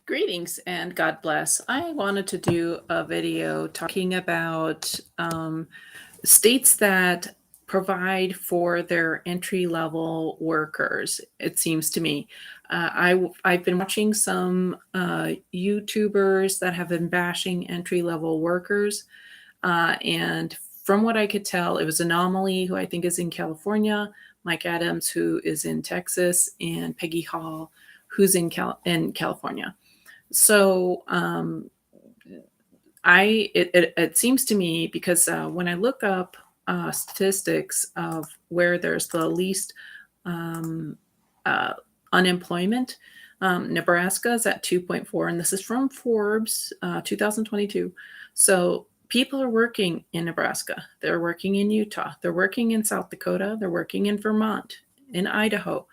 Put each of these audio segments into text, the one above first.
Greetings and God bless. I wanted to do a video talking about states that provide for their entry level workers, it seems to me. I've been watching some YouTubers that have been bashing entry level workers. And from what I could tell, it was Anomaly, who I think is in California, Mike Adams, who is in Texas, and Peggy Hall, who's in California. So it seems to me because when I look up statistics of where there's the least um, uh, unemployment, Nebraska is at 2.4, and this is from Forbes 2022. So people are working in Nebraska, they're working in Utah, they're working in South Dakota, they're working in Vermont, in Idaho,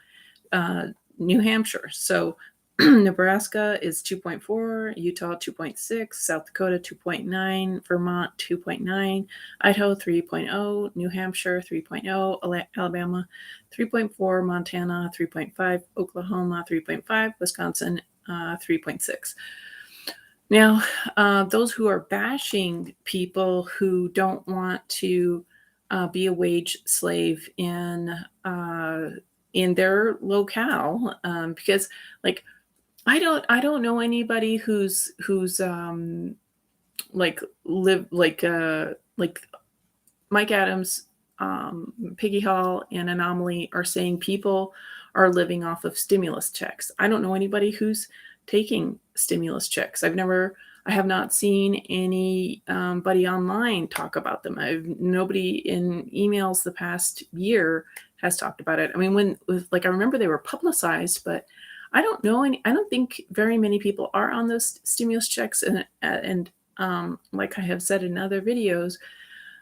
uh, New Hampshire. So Nebraska is 2.4, Utah 2.6, South Dakota 2.9, Vermont 2.9, Idaho 3.0, New Hampshire 3.0, Alabama 3.4, Montana 3.5, Oklahoma 3.5, Wisconsin 3.6. Now, those who are bashing people who don't want to be a wage slave in their locale, because like I don't know anybody who's like live like Mike Adams, Piggy Hall, and Anomaly are saying people are living off of stimulus checks. I don't know anybody who's taking stimulus checks. I have not seen anybody online talk about them. Nobody in emails the past year has talked about it. I mean, I remember they were publicized, but I don't know any. I don't think very many people are on those stimulus checks, and like I have said in other videos,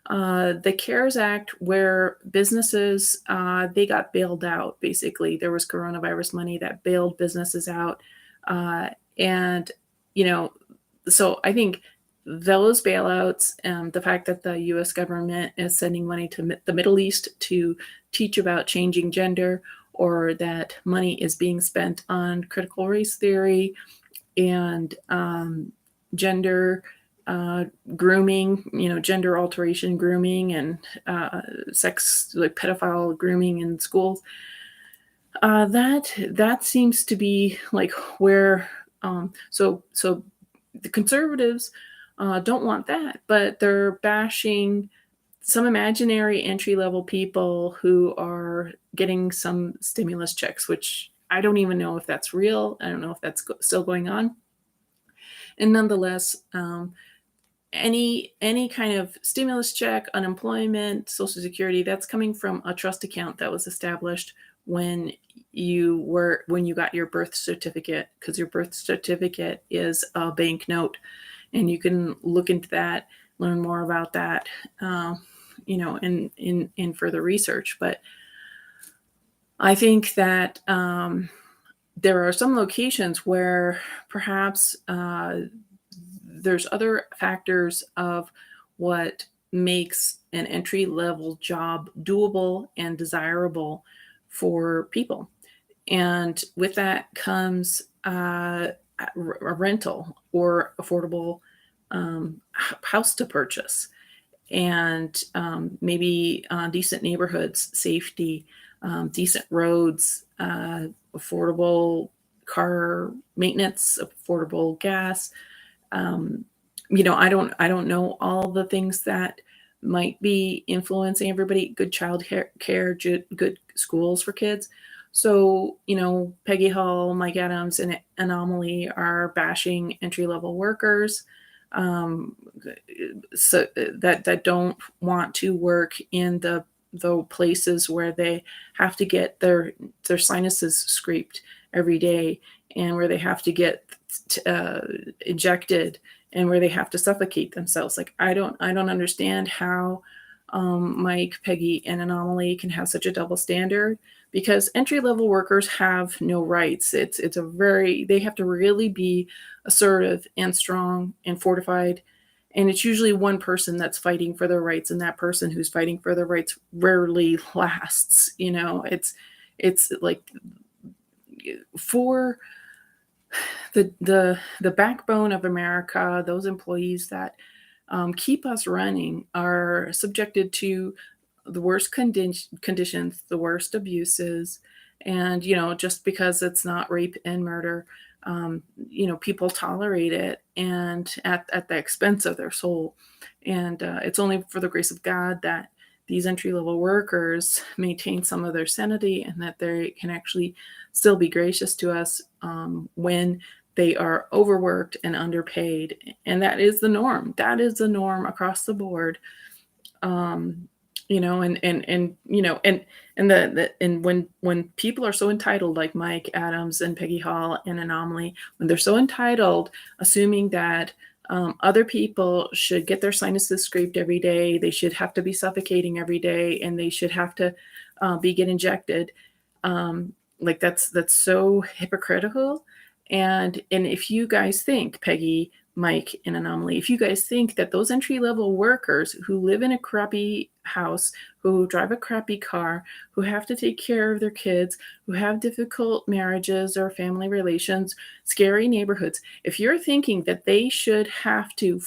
the CARES Act, where businesses they got bailed out. Basically, there was coronavirus money that bailed businesses out, and you know, so I think those bailouts, the fact that the U.S. government is sending money to the Middle East to teach about changing gender, or that money is being spent on critical race theory and gender grooming, gender alteration grooming, and sex, like pedophile grooming in schools. That seems to be like where so the conservatives don't want that, but they're bashing some imaginary entry level people who are getting some stimulus checks, which I don't even know if that's real. I don't know if that's still going on. And nonetheless, any kind of stimulus check, unemployment, Social Security, that's coming from a trust account that was established when you got your birth certificate, because your birth certificate is a bank note, and you can look into that, learn more about that, in further research. But I think that there are some locations where perhaps there's other factors of what makes an entry level job doable and desirable for people. And with that comes a rental or affordable house to purchase, and maybe decent neighborhoods, safety, decent roads, affordable car maintenance, affordable gas. I don't know all the things that might be influencing everybody. Good child care, good schools for kids. So, Peggy Hall, Mike Adams, and Anomaly are bashing entry level workers, so that don't want to work in the places where they have to get their sinuses scraped every day, and where they have to get ejected, and where they have to suffocate themselves. Like, I don't understand how Mike, Peggy, and Anomaly can have such a double standard, because entry level workers have no rights. They have to really be assertive and strong and fortified. And it's usually one person that's fighting for their rights, and that person who's fighting for their rights rarely lasts. It's like for the backbone of America, those employees that keep us running, are subjected to the worst conditions, the worst abuses, and just because it's not rape and murder, people tolerate it, and at the expense of their soul. And it's only for the grace of God that these entry level workers maintain some of their sanity, and that they can actually still be gracious to us when they are overworked and underpaid. And that is the norm. That is the norm across the board. Um, and when people are so entitled, like Mike Adams and Peggy Hall and Anomaly, when they're so entitled, assuming that other people should get their sinuses scraped every day, they should have to be suffocating every day, and they should have to get injected. Like that's so hypocritical. And if you guys think, Peggy, Mike, and Anomaly, if you guys think that those entry level workers who live in a crappy house, who drive a crappy car, who have to take care of their kids, who have difficult marriages or family relations, scary neighborhoods, if you're thinking that they should have to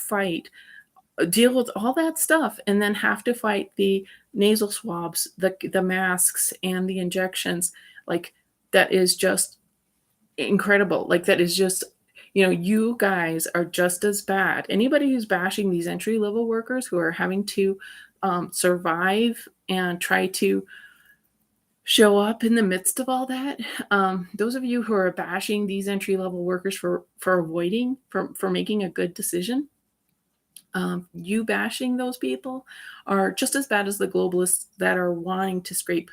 deal with all that stuff, and then have to fight the nasal swabs, the masks, and the injections, like, that is just incredible. Like, that is just, you guys are just as bad. Anybody who's bashing these entry level workers who are having to survive and try to show up in the midst of all that, those of you who are bashing these entry level workers for avoiding, for making a good decision, you bashing those people are just as bad as the globalists that are wanting to scrape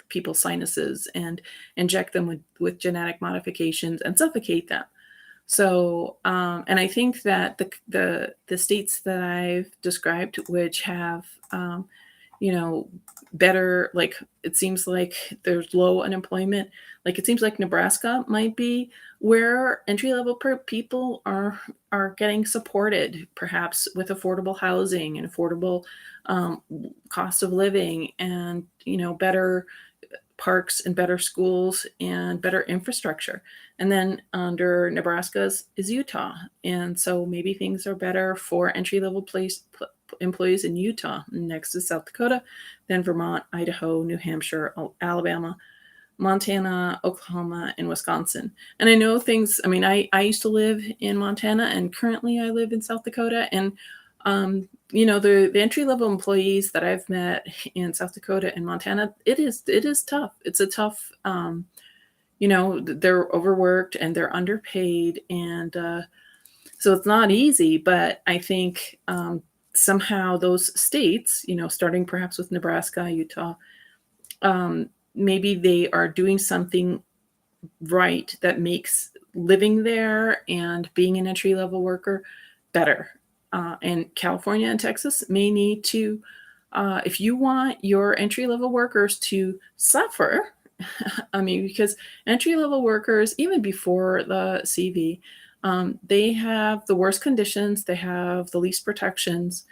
people's sinuses and inject them with genetic modifications and suffocate them. So, and I think that the states that I've described, which have, better, like, it seems like there's low unemployment. Like, it seems like Nebraska might be where entry level people are getting supported, perhaps with affordable housing and affordable um, cost of living, and better parks and better schools and better infrastructure. And then under Nebraska's is Utah. And so maybe things are better for entry level employees in Utah. Next is South Dakota, then Vermont, Idaho, New Hampshire, Alabama, Montana, Oklahoma, and Wisconsin. And I know things, I mean, I used to live in Montana, and currently I live in South Dakota. And the entry level employees that I've met in South Dakota and Montana, it is tough. It's a tough, they're overworked and they're underpaid, and so it's not easy. But I think somehow those states, starting perhaps with Nebraska, Utah, maybe they are doing something right that makes living there and being an entry level worker better. And California and Texas may need to, if you want your entry level workers to suffer, I mean, because entry level workers, even before the CV, they have the worst conditions, they have the least protections,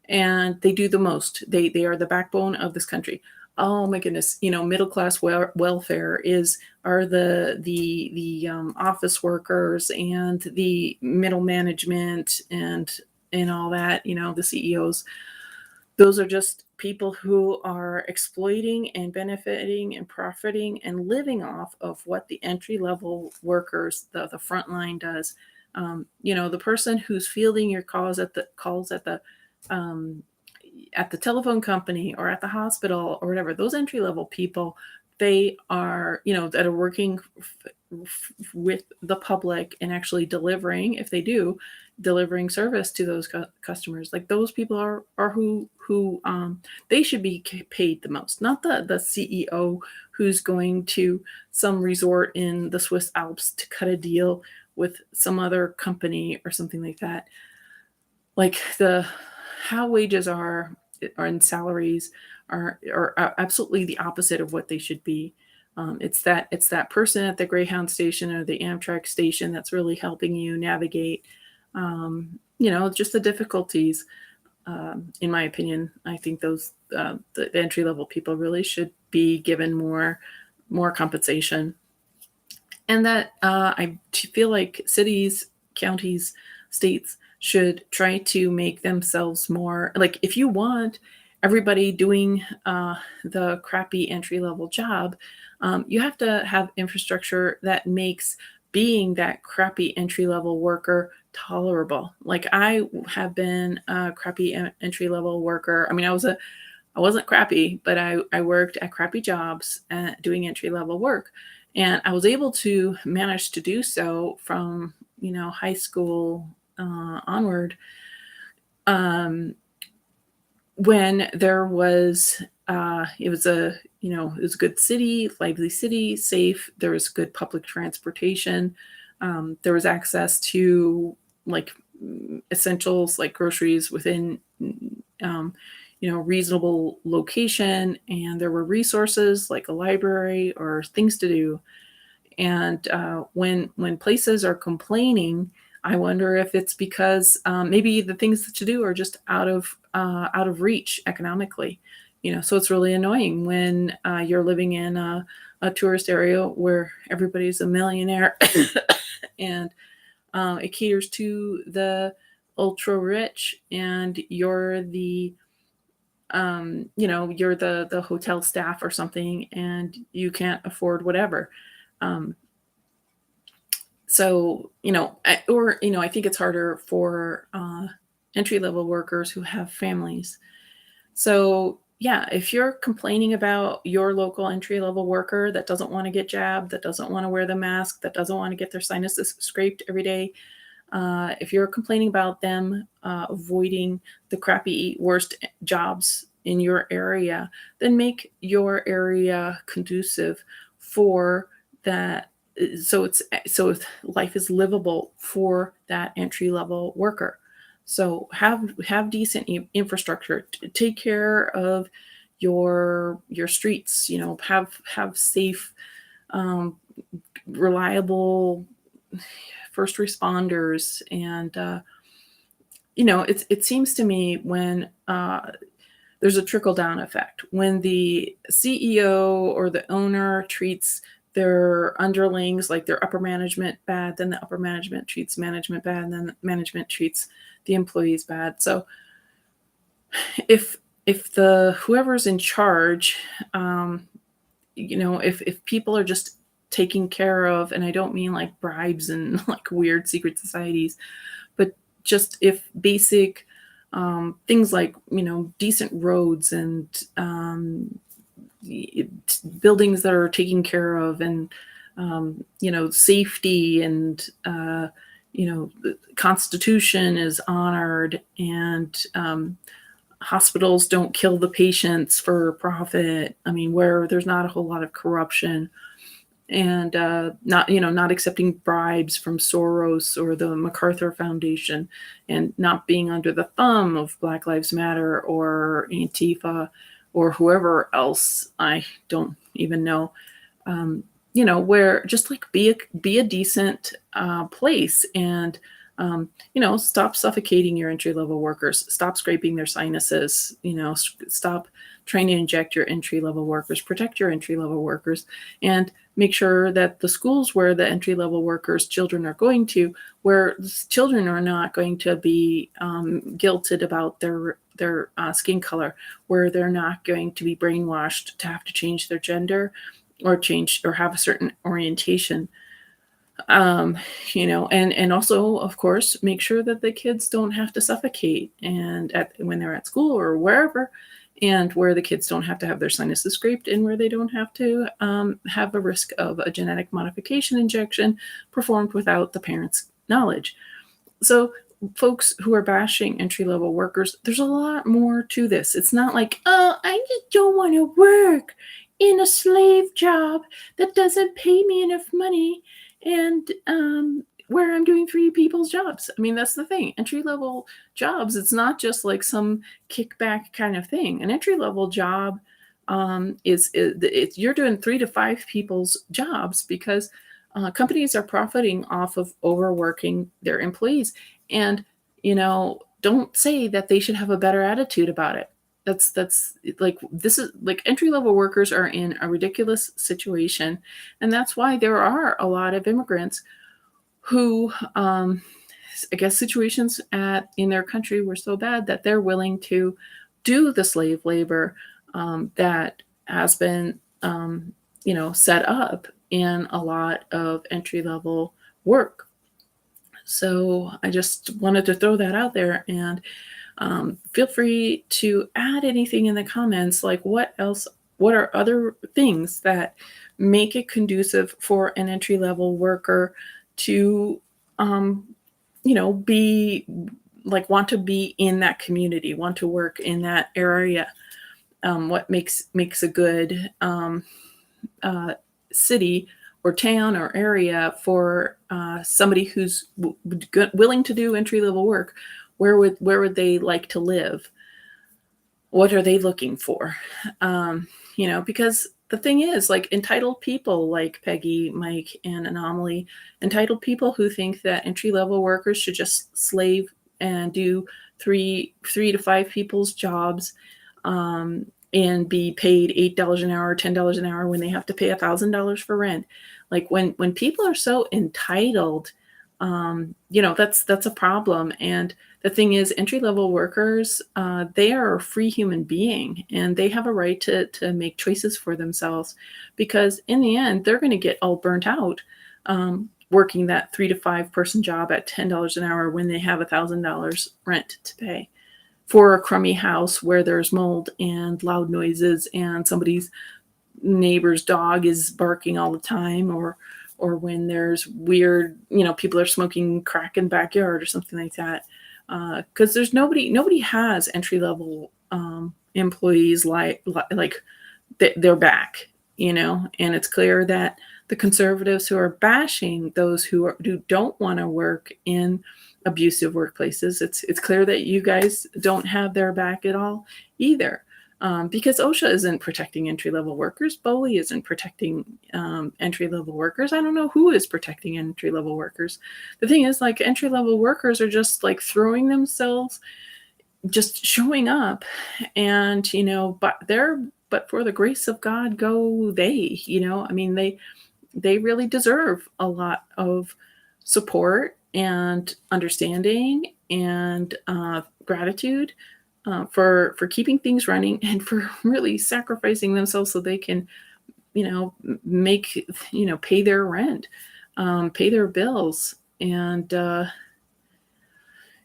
and they do the most. They are the backbone of this country. Oh my goodness, middle class welfare are the office workers and the middle management and all that. The CEOs. Those are just people who are exploiting and benefiting and profiting and living off of what the entry level workers, the front line does. The person who's fielding your calls um, at the telephone company or at the hospital or whatever, those entry level people, they are, that are working with the public and actually delivering, if they do, delivering service to those customers. Like, those people are who they should be paid the most, not the CEO who's going to some resort in the Swiss Alps to cut a deal with some other company or something like that. Like, how wages are and salaries are absolutely the opposite of what they should be. It's that person at the Greyhound station or the Amtrak station that's really helping you navigate, just the difficulties. In my opinion, I think those the entry level people really should be given more compensation. And that feel like cities, counties, states should try to make themselves more like if you want everybody doing the crappy entry level job, you have to have infrastructure that makes being that crappy entry level worker tolerable. Like I have been a crappy entry level worker. I mean, I wasn't crappy, but I worked at crappy jobs doing entry level work. And I was able to manage to do so from, high school onward. Um, when there was, it was it was a good city, lively city, safe. There was good public transportation. There was access to like essentials like groceries within um, reasonable location, and there were resources like a library or things to do. And when places are complaining, I wonder if it's because maybe the things to do are just out of reach economically. So it's really annoying when you're living in a tourist area where everybody's a millionaire and it caters to the ultra rich, and you're the hotel staff or something, and you can't afford whatever. Um, I think it's harder for entry level workers who have families. So yeah, if you're complaining about your local entry level worker that doesn't want to get jabbed, that doesn't want to wear the mask, that doesn't want to get their sinuses scraped every day, if you're complaining about them avoiding the crappy, worst jobs in your area, then make your area conducive for that. So life is livable for that entry level worker. So have decent infrastructure. Take care of your streets. Have safe, um, reliable first responders. And it seems to me when there's a trickle down effect when the CEO or the owner treats their underlings like their upper management bad, then the upper management treats management bad, and then the management treats the employees bad. So if the whoever's in charge, if people are just taken care of, and I don't mean like bribes and like weird secret societies, but just if basic things like decent roads and buildings that are taken care of, and safety, and the Constitution is honored, and hospitals don't kill the patients for profit. I mean, where there's not a whole lot of corruption, and not accepting bribes from Soros or the MacArthur Foundation, and not being under the thumb of Black Lives Matter or Antifa or whoever else I don't even know. Where just like be a decent place, and stop suffocating your entry level workers, stop scraping their sinuses, stop trying to inject your entry level workers, protect your entry level workers, and make sure that the schools where the entry level workers' children are going to, where children are not going to be guilted about their skin color, where they're not going to be brainwashed to have to change their gender or have a certain orientation. And also, of course, make sure that the kids don't have to suffocate when they're at school or wherever, and where the kids don't have to have their sinuses scraped, and where they don't have to have a risk of a genetic modification injection performed without the parents' knowledge. So folks who are bashing entry-level workers, there's a lot more to this. It's not like, oh, I just don't want to work in a slave job that doesn't pay me enough money, and where I'm doing three people's jobs. I mean, that's the thing. Entry-level jobs, it's not just like some kickback kind of thing. An entry-level job is you're doing 3 to 5 people's jobs, because companies are profiting off of overworking their employees. And, don't say that they should have a better attitude about it. That's like, this is like, entry level workers are in a ridiculous situation, and that's why there are a lot of immigrants who, I guess situations at in their country were so bad that they're willing to do the slave labor, that has been, set up in a lot of entry level work. So I just wanted to throw that out there, and feel free to add anything in the comments, like what else, what are other things that make it conducive for an entry level worker to, um, be like, want to be in that community, want to work in that area. What makes a good, uh, city or town or area for, somebody who's willing to do entry level work. Where would they like to live? What are they looking for? Because the thing is, like, entitled people like Peggy, Mike, and Anomaly, entitled people who think that entry level workers should just slave and do three to five people's jobs, and be paid $8 an hour, $10 an hour when they have to pay $1,000 for rent. Like, when people are so entitled, that's a problem. And the thing is, entry level workers, they are a free human being, and they have a right to make choices for themselves, because in the end, they're going to get all burnt out, working that 3 to 5 person job at $10 an hour when they have $1,000 rent to pay for a crummy house where there's mold and loud noises and somebody's neighbor's dog is barking all the time, or when there's weird, people are smoking crack in the backyard or something like that. Because there's nobody has entry level, employees like they're back, and it's clear that the conservatives who are bashing those who don't want to work in abusive workplaces, it's clear that you guys don't have their back at all either. Because OSHA isn't protecting entry level workers. BOLI isn't protecting, entry level workers. I don't know who is protecting entry level workers. The thing is, like, entry level workers are just like throwing themselves, just showing up, and but for the grace of God go they. I mean, they really deserve a lot of support and understanding and, gratitude, for keeping things running, and for really sacrificing themselves so they can, make, pay their rent, pay their bills, and, the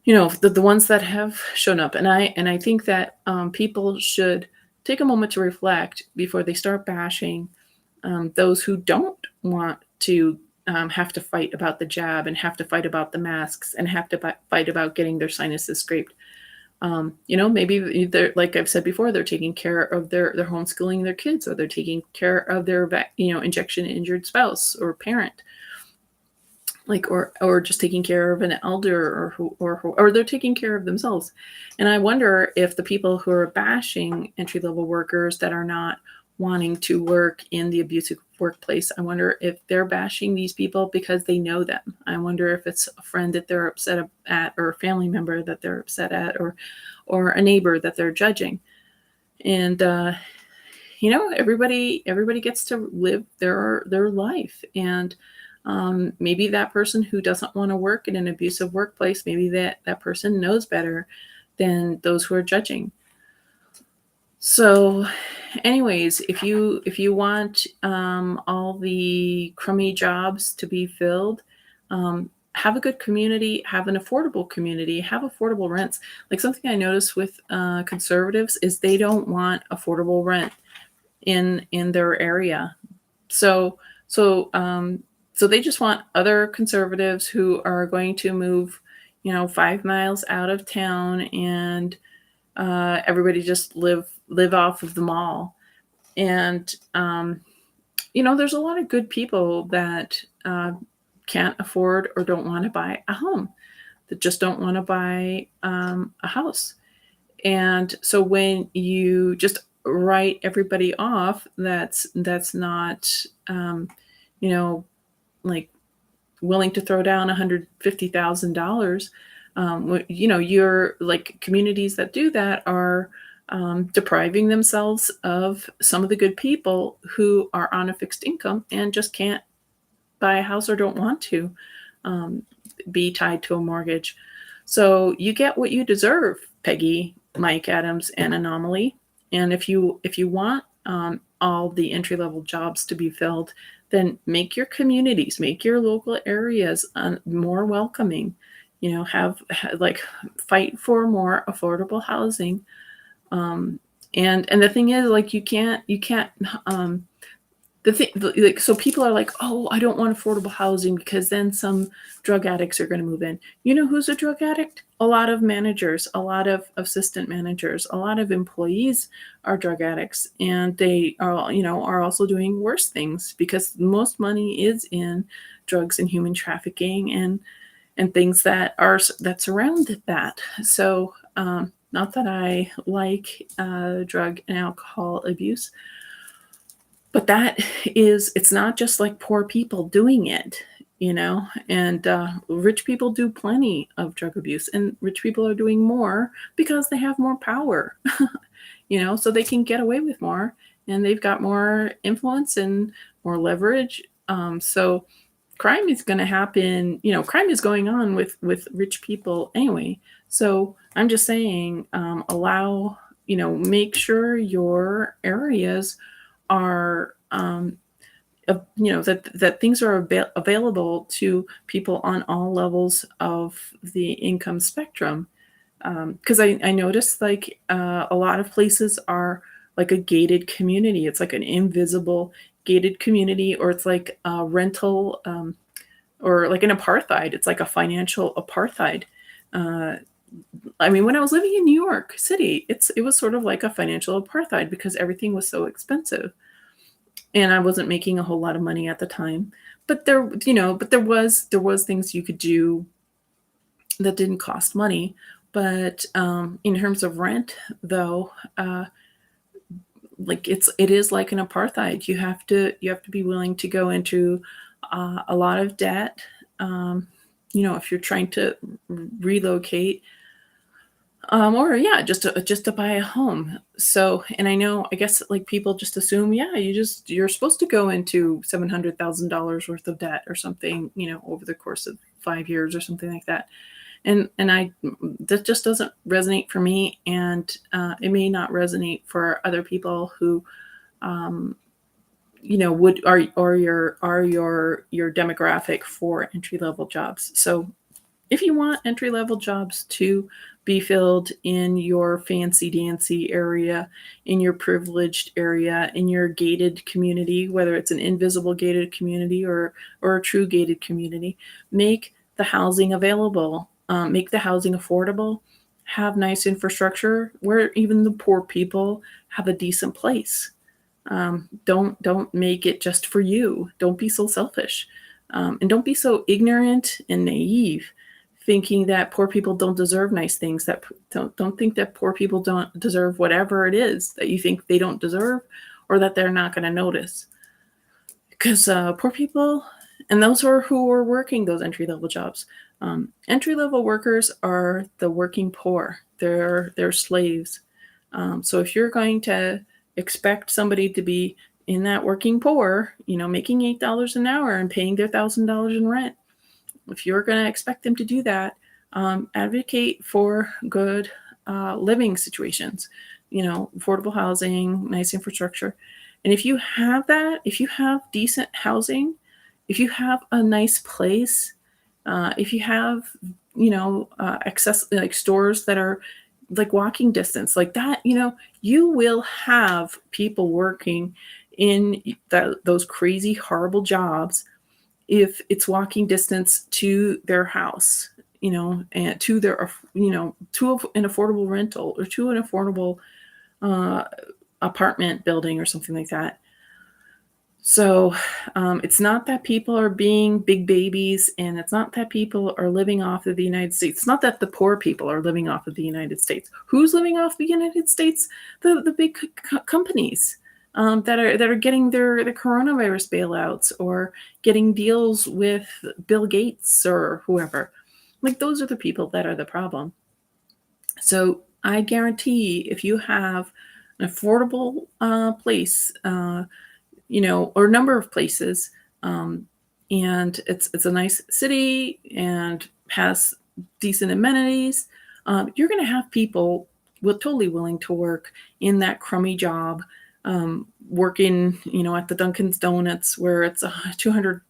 ones that have shown up. And I think that, people should take a moment to reflect before they start bashing, those who don't want to, have to fight about the jab, and have to fight about the masks, and have to fight about getting their sinuses scraped. Maybe they're, like I've said before, they're taking care of their homeschooling their kids, or they're taking care of their injection injured spouse or parent, like, or just taking care of an elder, or they're taking care of themselves. And I wonder if the people who are bashing entry level workers that are not wanting to work in the abusive workplace, I wonder if they're bashing these people because they know them. I wonder if it's a friend that they're upset at, or a family member that they're upset at, or a neighbor that they're judging. And everybody gets to live their life. And, maybe that person who doesn't want to work in an abusive workplace, maybe that person knows better than those who are judging. So, anyways, if you want, all the crummy jobs to be filled, have a good community, have an affordable community, have affordable rents. Like, something I noticed with, conservatives is they don't want affordable rent in their area. So so they just want other conservatives who are going to move, 5 miles out of town, and, everybody just live off of the mall. And, there's a lot of good people that, can't afford or don't want to buy a home, that just don't want to buy, a house. And so when you just write everybody off, that's not, you know, like, willing to throw down $150,000. You're like, communities that do that are, depriving themselves of some of the good people who are on a fixed income and just can't buy a house or don't want to um, be tied to a mortgage. So you get what you deserve, Peggy, Mike Adams, and Anomaly. And if you want all the entry level jobs to be filled, then make your communities, make your local areas more welcoming. Like fight for more affordable housing. Um, and the thing is, like you can't the thing like so people are like, oh, I don't want affordable housing because then some drug addicts are going to move in. You know who's a drug addict? A lot of managers, a lot of assistant managers, a lot of employees are drug addicts, and they are also doing worse things because most money is in drugs and human trafficking and things that surround that. So not that I like drug and alcohol abuse, but it's not just like poor people doing it, and rich people do plenty of drug abuse, and rich people are doing more because they have more power, so they can get away with more, and they've got more influence and more leverage. So crime is going to happen. Crime is going on with rich people anyway. So I'm just saying, make sure your areas are that things are available to people on all levels of the income spectrum. Because I noticed like a lot of places are like a gated community. It's like an invisible gated community, or it's like a rental, or like an apartheid. It's like a financial apartheid. Uh, I mean, when I was living in New York City, it was sort of like a financial apartheid because everything was so expensive, and I wasn't making a whole lot of money at the time. But there was things you could do that didn't cost money. But in terms of rent, though, like it is like an apartheid. You have to be willing to go into a lot of debt. If you're trying to relocate, or yeah, just to buy a home. So, and I guess like people just assume, yeah, you're supposed to go into $700,000 worth of debt or something, over the course of 5 years or something like that. And that just doesn't resonate for me, and it may not resonate for other people who, um, would are your demographic for entry level jobs. So if you want entry level jobs to be filled in your fancy dancy area, in your privileged area, in your gated community, whether it's an invisible gated community or a true gated community, make the housing available, make the housing affordable, have nice infrastructure where even the poor people have a decent place. Don't make it just for you. Don't be so selfish, and don't be so ignorant and naive, thinking that poor people don't deserve nice things. That don't think that poor people don't deserve whatever it is that you think they don't deserve, or that they're not going to notice. Because poor people and those who are working those entry level jobs, entry level workers are the working poor. They're slaves. So if you're going to expect somebody to be in that working poor, making $8 an hour and paying their $1,000 in rent, if you're going to expect them to do that, advocate for good living situations, affordable housing, nice infrastructure. And if you have that, if you have decent housing, if you have a nice place, if you have, access, like stores that are like walking distance like that, you will have people working in those crazy, horrible jobs if it's walking distance to their house, and to their, to an affordable rental or to an affordable uh, apartment building or something like that. So it's not that people are being big babies, and it's not that people are living off of the United States. It's not that the poor people are living off of the United States. Who's living off the United States? The big companies that are getting the coronavirus bailouts, or getting deals with Bill Gates or whoever. Like those are the people that are the problem. So I guarantee if you have an affordable place, or number of places, um, and it's a nice city and has decent amenities, you're going to have people totally willing to work in that crummy job, working, at the Dunkin's Donuts where it's 200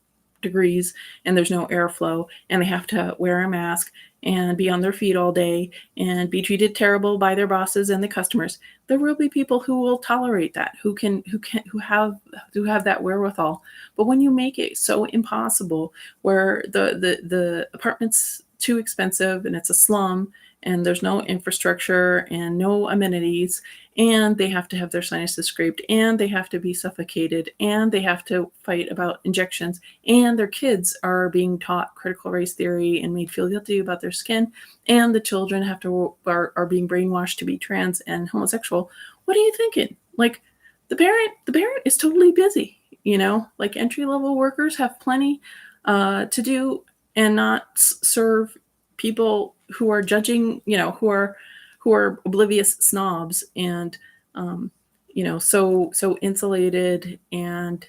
degrees and there's no airflow and they have to wear a mask and be on their feet all day and be treated terrible by their bosses and the customers. There will be people who will tolerate that, who have that wherewithal. But when you make it so impossible, where the apartment's too expensive and it's a slum and there's no infrastructure and no amenities, and they have to have their sinuses scraped and they have to be suffocated and they have to fight about injections, and their kids are being taught critical race theory and made feel guilty about their skin, and the children are being brainwashed to be trans and homosexual. What are you thinking? Like, the parent is totally busy. Like, entry level workers have plenty to do and not serve people who are judging, who are oblivious snobs and so insulated and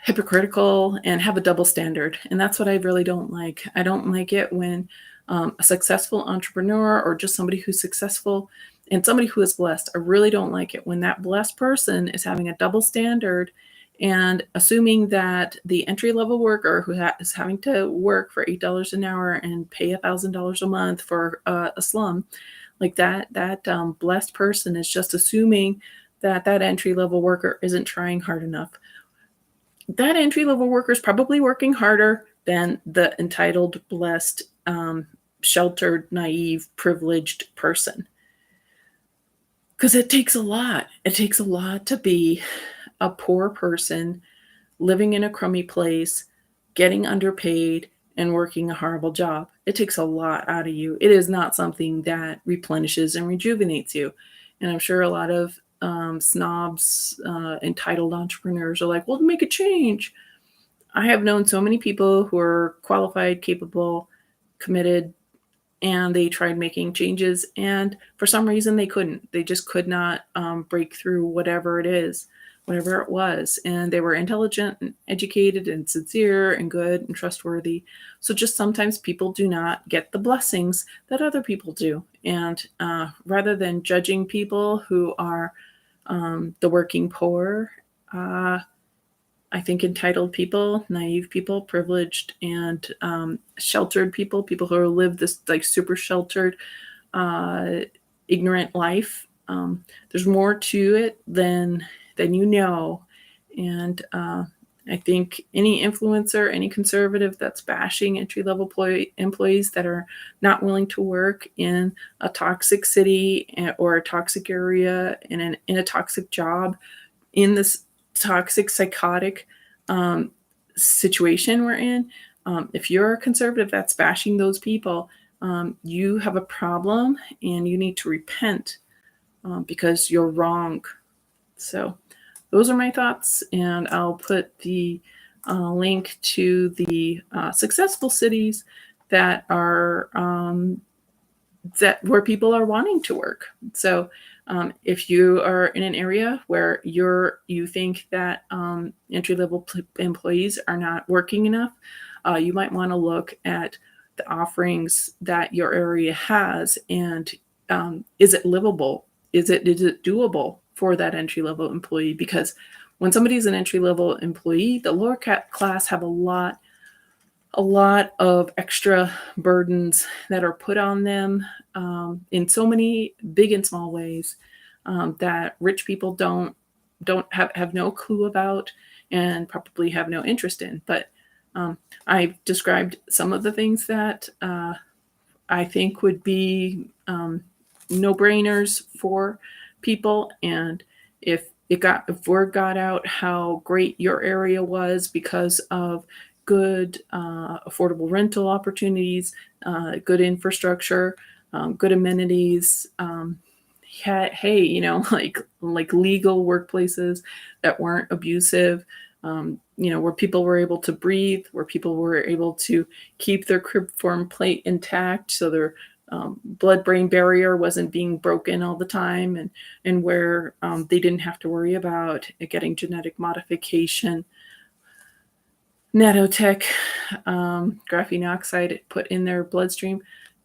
hypocritical and have a double standard. And that's what I really don't like. I don't like it when a successful entrepreneur or just somebody who's successful and somebody who is blessed, I really don't like it when that blessed person is having a double standard and assuming that the entry level worker who is having to work for $8 an hour and pay $1,000 a month for a slum, like that blessed person is just assuming that entry level worker isn't trying hard enough. That entry level worker is probably working harder than the entitled, blessed, sheltered, naive, privileged person. Because it takes a lot. It takes a lot to be a poor person living in a crummy place, getting underpaid, and working a horrible job. It takes a lot out of you. It is not something that replenishes and rejuvenates you. And I'm sure a lot of snobs, entitled entrepreneurs are like, well, make a change. I have known so many people who are qualified, capable, committed, and they tried making changes. And for some reason, they couldn't. They just could not break through whatever it was. And they were intelligent and educated and sincere and good and trustworthy. So just sometimes people do not get the blessings that other people do. And rather than judging people who are the working poor, I think entitled people, naive people, privileged, and sheltered people who live this like super sheltered, ignorant life. There's more to it than you know. And I think any influencer, any conservative that's bashing entry-level employees that are not willing to work in a toxic city or a toxic area in a toxic job in this toxic, psychotic situation we're in, if you're a conservative that's bashing those people, you have a problem and you need to repent because you're wrong. So those are my thoughts, and I'll put the link to the successful cities that are where people are wanting to work. So if you are in an area where you think that entry-level employees are not working enough, you might want to look at the offerings that your area has, and is it livable? Is it doable for that entry-level employee? Because when somebody's an entry-level employee, the lower class have a lot of extra burdens that are put on them in so many big and small ways that rich people don't have no clue about and probably have no interest in. But I've described some of the things that I think would be no-brainers for people, and if word got out how great your area was because of good affordable rental opportunities, good infrastructure, good amenities, hey, like legal workplaces that weren't abusive, where people were able to breathe, where people were able to keep their crib form plate intact, so their blood-brain barrier wasn't being broken all the time, and where they didn't have to worry about getting genetic modification, nanotech, graphene oxide put in their bloodstream.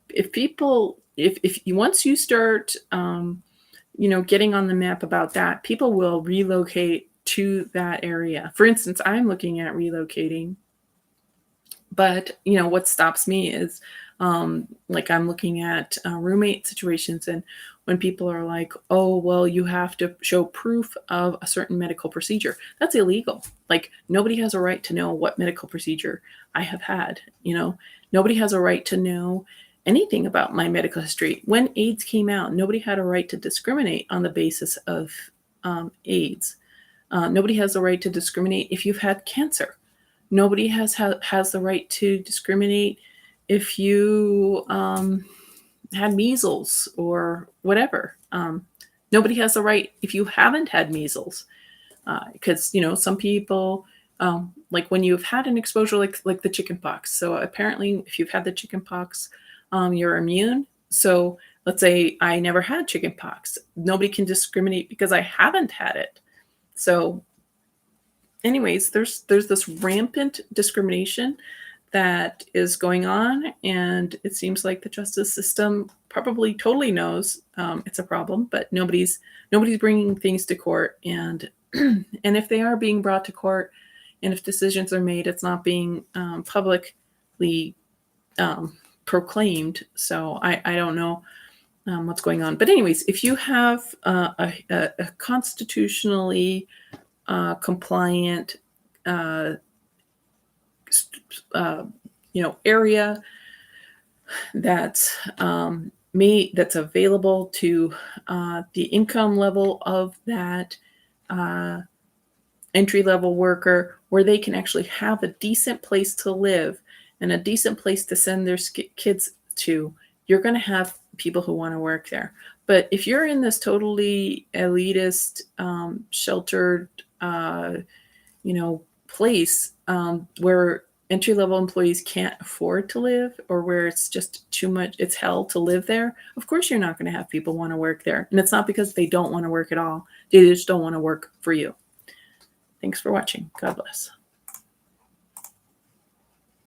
If people, if you once you start, getting on the map about that, people will relocate to that area. For instance, I'm looking at relocating, but what stops me is like I'm looking at roommate situations, and when people are like, oh well, you have to show proof of a certain medical procedure, that's illegal. Like, nobody has a right to know what medical procedure I have had. Nobody has a right to know anything about my medical history. When AIDS came out, nobody had a right to discriminate on the basis of AIDS. Nobody has a right to discriminate if you've had cancer. Nobody has the right to discriminate if you had measles or whatever. Nobody has the right if you haven't had measles, because some people, like when you've had an exposure like the chickenpox. So apparently, if you've had the chickenpox, you're immune. So let's say I never had chickenpox. Nobody can discriminate because I haven't had it. So anyways, there's this rampant discrimination that is going on, and it seems like the justice system probably totally knows it's a problem, but nobody's bringing things to court. And and if they are being brought to court, and if decisions are made, it's not being publicly proclaimed. So I don't know what's going on. But anyways, if you have a constitutionally compliant area that's that's available to the income level of that entry level worker, where they can actually have a decent place to live and a decent place to send their kids to, you're going to have people who want to work there. But if you're in this totally elitist, sheltered, place where entry-level employees can't afford to live, or where it's just too much, it's hell to live there, of course you're not going to have people want to work there. And it's not because they don't want to work at all. They just don't want to work for you. Thanks for watching. God bless.